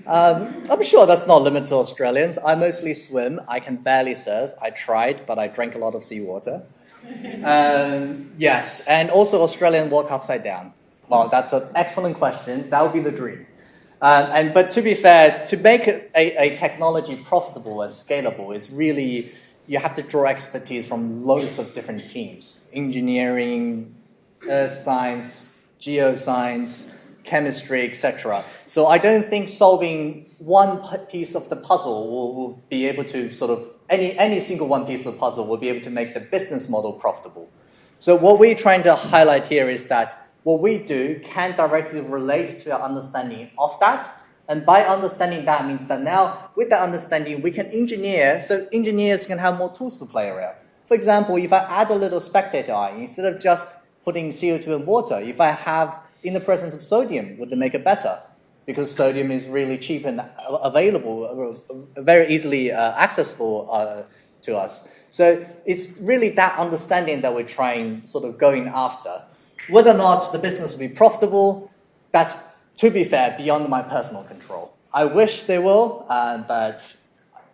I'm sure that's not limited to Australians. I mostly swim. I can barely surf. I tried, but I drank a lot of seawater. Yes, and also Australian walk upside down. Well, that's an excellent question. That would be the dream. But to be fair, to make a technology profitable and scalable is really, you have to draw expertise from loads of different teams. Engineering, earth science, geoscience, chemistry, etc. So I don't think solving one piece of the puzzle will be able to sort of, any single one piece of the puzzle will be able to make the business model profitable. So what we're trying to highlight here is that what we do can directly relate to our understanding of that. And by understanding that means that now with that understanding, we can engineer, so engineers can have more tools to play around. For example, if I add a little spectator eye, instead of just putting CO2 in water, if I have in the presence of sodium, would it make it better? Because sodium is really cheap and available, very easily accessible to us. So it's really that understanding that we're trying, sort of going after. Whether or not the business will be profitable, that's, to be fair, beyond my personal control. I wish they will, but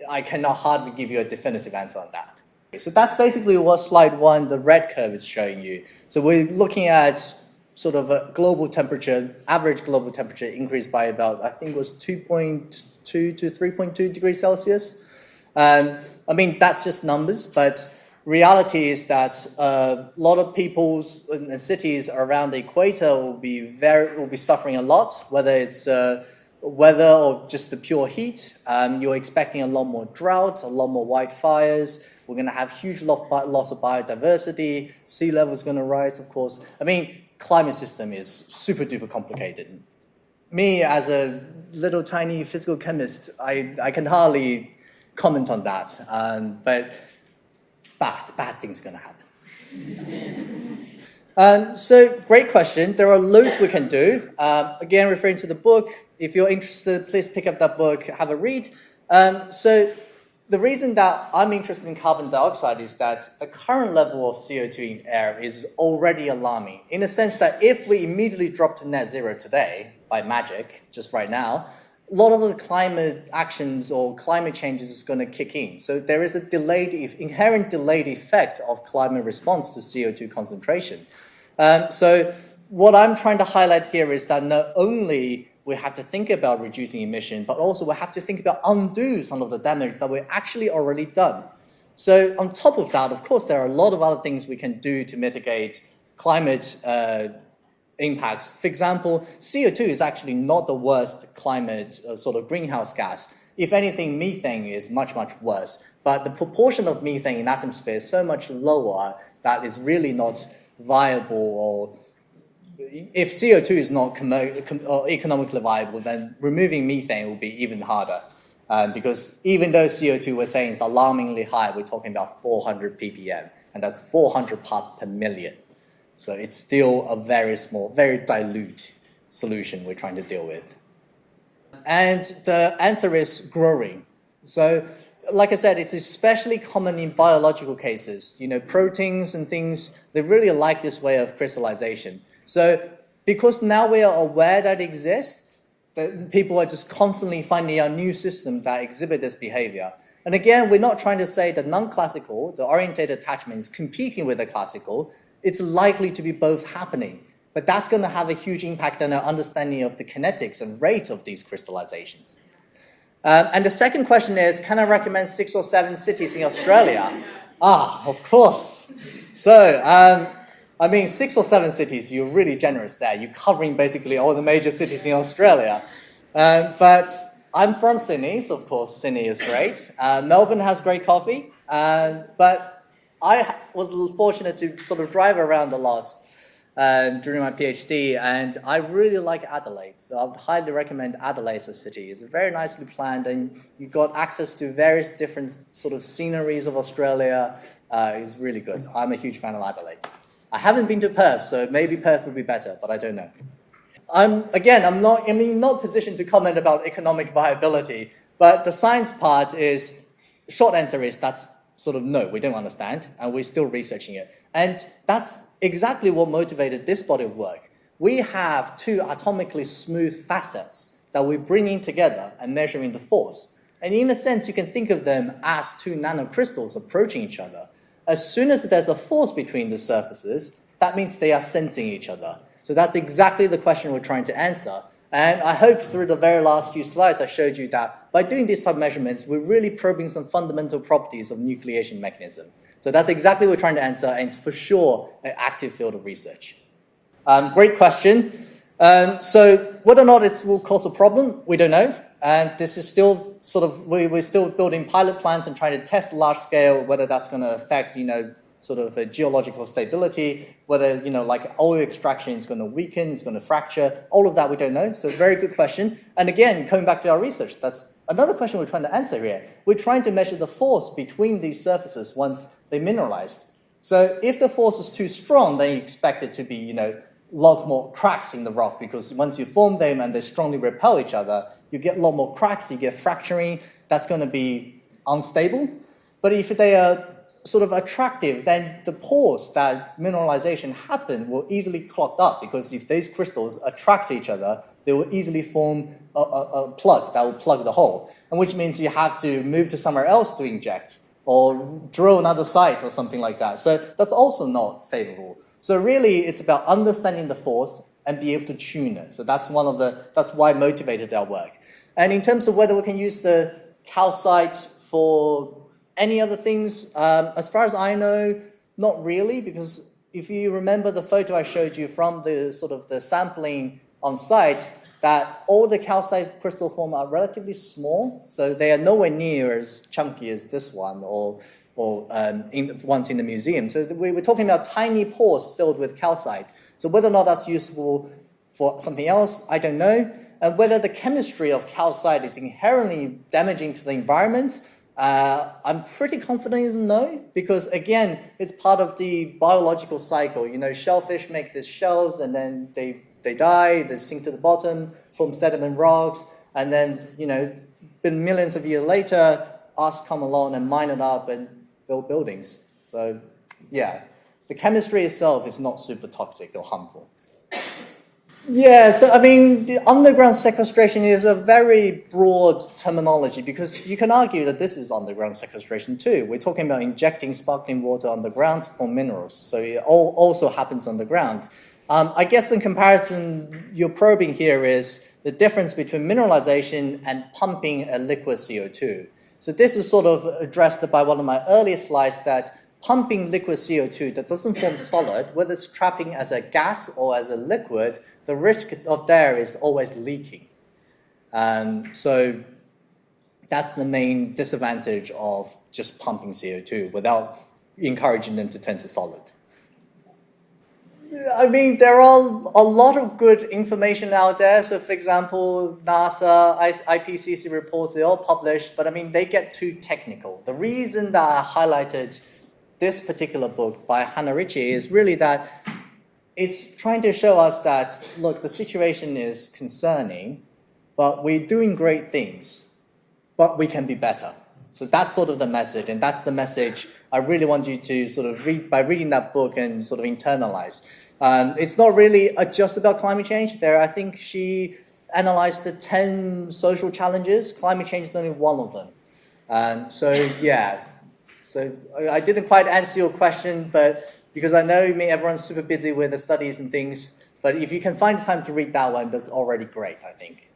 I cannot hardly give you a definitive answer on that. So that's basically what slide 1, the red curve, is showing you. So we're looking at sort of a global temperature, average global temperature increased by about, I think it was 2.2 to 3.2 degrees Celsius. I mean, that's just numbers, but reality is that a lot of people in cities around the equator will be suffering a lot, whether it's weather or just the pure heat. You're expecting a lot more drought, a lot more wildfires. We're going to have huge loss of biodiversity. Sea level is going to rise, of course. I mean, climate system is super duper complicated. Me, as a little tiny physical chemist, I can hardly comment on that. But bad things are going to happen. So great question. There are loads we can do. Again, referring to the book, if you're interested, please pick up that book, have a read. So the reason that I'm interested in carbon dioxide is that the current level of CO2 in air is already alarming, in the sense that if we immediately drop to net zero today, by magic, just right now, a lot of the climate actions or climate changes is going to kick in. So there is a inherent delayed effect of climate response to CO2 concentration. So what I'm trying to highlight here is that not only we have to think about reducing emission, but also we have to think about undo some of the damage that we're actually already done. So on top of that, of course, there are a lot of other things we can do to mitigate climate impacts. For example, CO2 is actually not the worst climate sort of greenhouse gas. If anything, methane is much, much worse. But the proportion of methane in the atmosphere is so much lower that it's really not viable, or if CO2 is not economically viable, then removing methane will be even harder. Because even though CO2 we're saying is alarmingly high, we're talking about 400 ppm, and that's 400 parts per million. So it's still a very small, very dilute solution we're trying to deal with. And the answer is growing. So like I said, it's especially common in biological cases. You know, proteins and things, they really like this way of crystallization. So because now we are aware that it exists, that people are just constantly finding a new system that exhibit this behavior. And again, we're not trying to say that non-classical, the orientated attachment, is competing with the classical. It's likely to be both happening. But that's going to have a huge impact on our understanding of the kinetics and rate of these crystallizations. And the second question is, can I recommend 6 or 7 cities in Australia? Of course. So, I mean, 6 or 7 cities, you're really generous there. You're covering basically all the major cities in Australia. But I'm from Sydney, so of course Sydney is great. Melbourne has great coffee. But I was fortunate to sort of drive around a lot during my PhD, and I really like Adelaide. So I would highly recommend Adelaide as a city. It's very nicely planned, and you've got access to various different sort of sceneries of Australia. It's really good. I'm a huge fan of Adelaide. I haven't been to Perth, so maybe Perth would be better, but I don't know. I'm not in no position to comment about economic viability, but the science part is, short answer is that's sort of no, we don't understand, and we're still researching it. And that's exactly what motivated this body of work. We have 2 atomically smooth facets that we're bringing together and measuring the force. And in a sense, you can think of them as two nanocrystals approaching each other. As soon as there's a force between the surfaces, that means they are sensing each other. So that's exactly the question we're trying to answer. And I hope through the very last few slides I showed you that by doing these type of measurements, we're really probing some fundamental properties of nucleation mechanism. So that's exactly what we're trying to answer, and it's for sure an active field of research. Great question. So whether or not it will cause a problem, we don't know. And this is still sort of, we're still building pilot plans and trying to test large scale whether that's going to affect, sort of a geological stability, whether, like oil extraction is going to weaken, it's going to fracture, all of that we don't know. So very good question. And again, coming back to our research, that's another question we're trying to answer here. We're trying to measure the force between these surfaces once they mineralized. So if the force is too strong, then you expect it to be, lot more cracks in the rock, because once you form them and they strongly repel each other, you get a lot more cracks, you get fracturing, that's going to be unstable. But if they are sort of attractive, then the pores that mineralization happen will easily clog up, because if these crystals attract each other, they will easily form a plug that will plug the hole, and which means you have to move to somewhere else to inject or drill another site or something like that. So that's also not favorable. So really, it's about understanding the force and be able to tune it. So that's that's why motivated our work. And in terms of whether we can use the calcite for any other things, as far as I know, not really, because if you remember the photo I showed you from the sort of the sampling on site, that all the calcite crystal form are relatively small, so they are nowhere near as chunky as this one or ones in the museum. So we're talking about tiny pores filled with calcite. So whether or not that's useful for something else, I don't know. And whether the chemistry of calcite is inherently damaging to the environment, I'm pretty confident is no, because again, it's part of the biological cycle. Shellfish make these shells and then they die, they sink to the bottom, form sediment rocks, and then, been millions of years later, us come along and mine it up and build buildings. So, yeah, the chemistry itself is not super toxic or harmful. Yeah, so the underground sequestration is a very broad terminology, because you can argue that this is underground sequestration too. We're talking about injecting sparkling water underground to form minerals, so it also happens underground. I guess in comparison, you're probing here is the difference between mineralization and pumping a liquid CO2. So this is sort of addressed by one of my earlier slides, that pumping liquid CO2 that doesn't form solid, whether it's trapping as a gas or as a liquid, the risk of there is always leaking. So that's the main disadvantage of just pumping CO2 without encouraging them to turn to solid. There are a lot of good information out there. So, for example, NASA, IPCC reports, they all publish, but they get too technical. The reason that I highlighted this particular book by Hannah Ritchie is really that it's trying to show us that, look, the situation is concerning, but we're doing great things, but we can be better. So that's sort of the message, and that's the message I really want you to sort of read by reading that book and sort of internalize. It's not really just about climate change. I think she analyzed the 10 social challenges. Climate change is only one of them. So I didn't quite answer your question, but because I know everyone's super busy with the studies and things, but if you can find time to read that one, that's already great, I think.